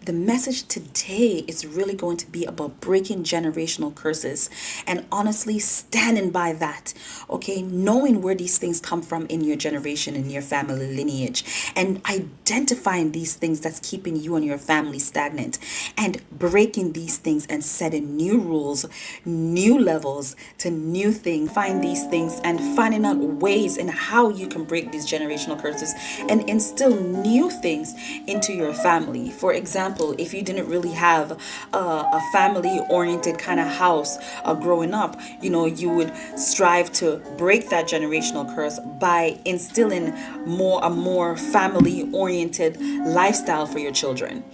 the message today is really going to be about breaking generational curses and honestly standing by that. Okay, knowing where these things come from in your generation, in your family lineage, and identifying these things that's keeping you and your family stagnant, and breaking these things and setting new rules, new levels to new things. Find these things and finding out ways and how you can break these generational curses and instill new things into your family. For example, if you didn't really have a family oriented kind of house growing up, you would strive to break that generational curse by instilling a more family oriented lifestyle for your children,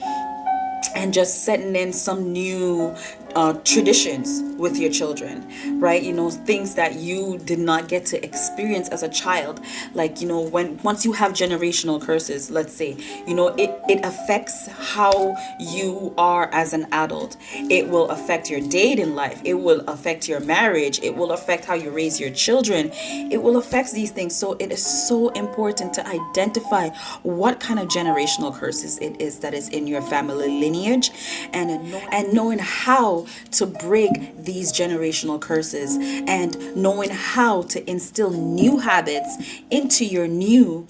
and just setting in some new traditions with your children, right? Things that you did not get to experience as a child. Like, when once you have generational curses, let's say, it affects how you are as an adult. It will affect your dating life. It will affect your marriage. It will affect how you raise your children. It will affect these things. So it is so important to identify what kind of generational curses it is that is in your family lineage, and knowing how to break these generational curses, and knowing how to instill new habits into your new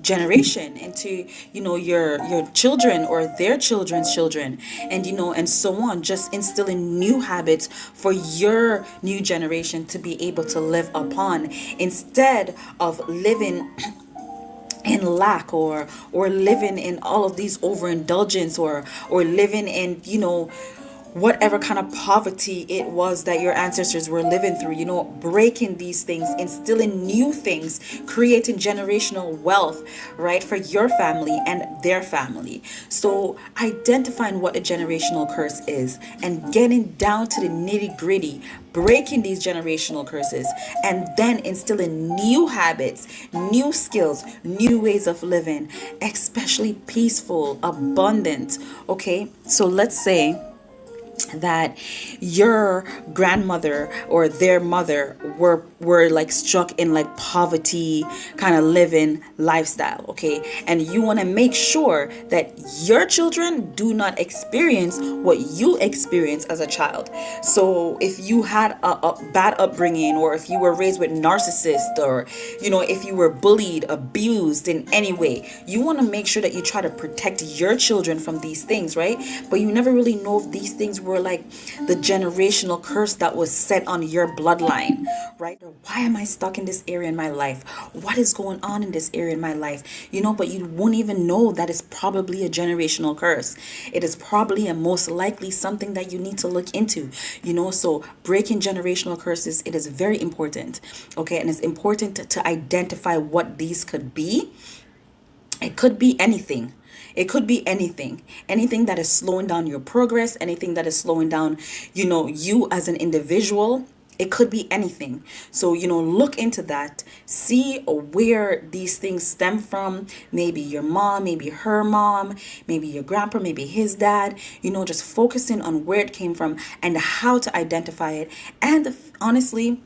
generation, into your children or their children's children, and so on, just instilling new habits for your new generation to be able to live upon, instead of living in lack, or living in all of these overindulgence, or living in whatever kind of poverty it was that your ancestors were living through. Breaking these things, instilling new things, creating generational wealth, right, for your family and their family. So identifying what a generational curse is and getting down to the nitty gritty, breaking these generational curses, and then instilling new habits, new skills, new ways of living, especially peaceful, abundant. Okay, so let's say that your grandmother or their mother were like struck in like poverty kind of living lifestyle, okay, and you want to make sure that your children do not experience what you experienced as a child. So if you had a bad upbringing, or if you were raised with narcissists, or if you were bullied, abused in any way, you want to make sure that you try to protect your children from these things, right? But you never really know if these things were like the generational curse that was set on your bloodline, right? Or why am I stuck in this area in my life? What is going on in this area in my life? But you won't even know that it's probably a generational curse. It is probably and most likely something that you need to look into, so breaking generational curses, it is very important, okay? And it's important to identify what these could be. It could be anything. It could be anything that is slowing down your progress, anything that is slowing down, you as an individual. It could be anything. So, look into that, see where these things stem from. Maybe your mom, maybe her mom, maybe your grandpa, maybe his dad, just focusing on where it came from and how to identify it. And honestly,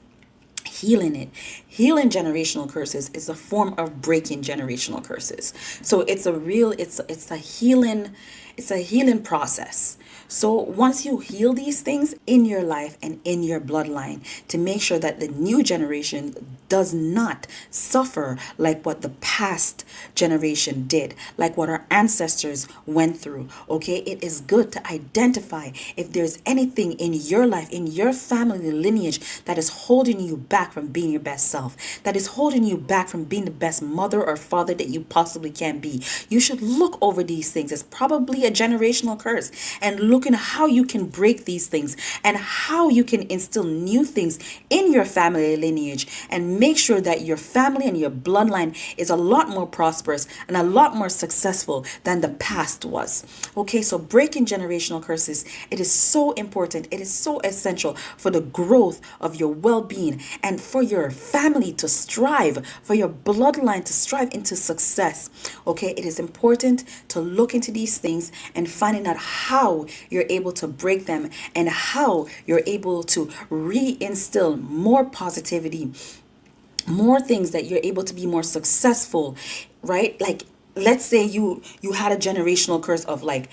healing generational curses is a form of breaking generational curses. So it's a healing process. So once you heal these things in your life and in your bloodline, to make sure that the new generation does not suffer like what the past generation did, like what our ancestors went through, okay, it is good to identify if there's anything in your life, in your family lineage, that is holding you back from being your best self, that is holding you back from being the best mother or father that you possibly can be. You should look over these things. It's probably a generational curse, and look at how you can break these things and how you can instill new things in your family lineage, and make sure that your family and your bloodline is a lot more prosperous and a lot more successful than the past was. Okay, so breaking generational curses, it is so important. It is so essential for the growth of your well-being, and for your family to strive, for your bloodline to strive into success. Okay, it is important to look into these things and finding out how you're able to break them, and how you're able to reinstill more positivity, more things that you're able to be more successful, right? Like let's say you had a generational curse of like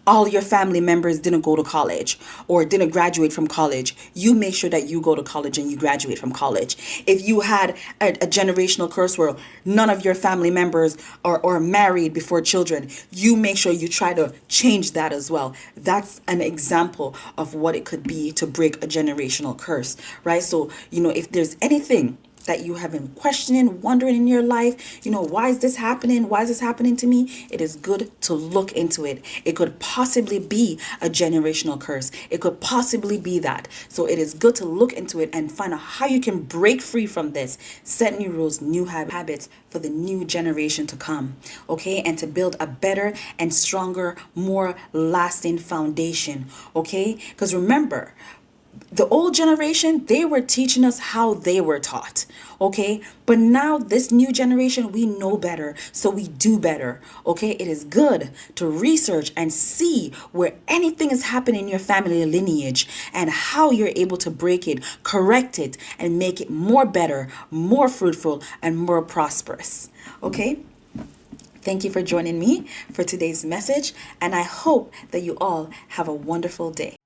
all your family members didn't go to college or didn't graduate from college. You make sure that you go to college and you graduate from college. If you had a generational curse where none of your family members are married before children, you make sure you try to change that as well. That's an example of what it could be to break a generational curse, right? So, if there's anything that you have been questioning, wondering in your life, why is this happening? Why is this happening to me? It is good to look into it. It could possibly be a generational curse. It could possibly be that. So it is good to look into it and find out how you can break free from this, set new rules, new habits for the new generation to come, okay? And to build a better and stronger, more lasting foundation, okay? Because remember, the old generation, they were teaching us how they were taught, okay? But now this new generation, we know better, so we do better, okay? It is good to research and see where anything is happening in your family lineage and how you're able to break it, correct it, and make it more better, more fruitful, and more prosperous, okay? Thank you for joining me for today's message, and I hope that you all have a wonderful day.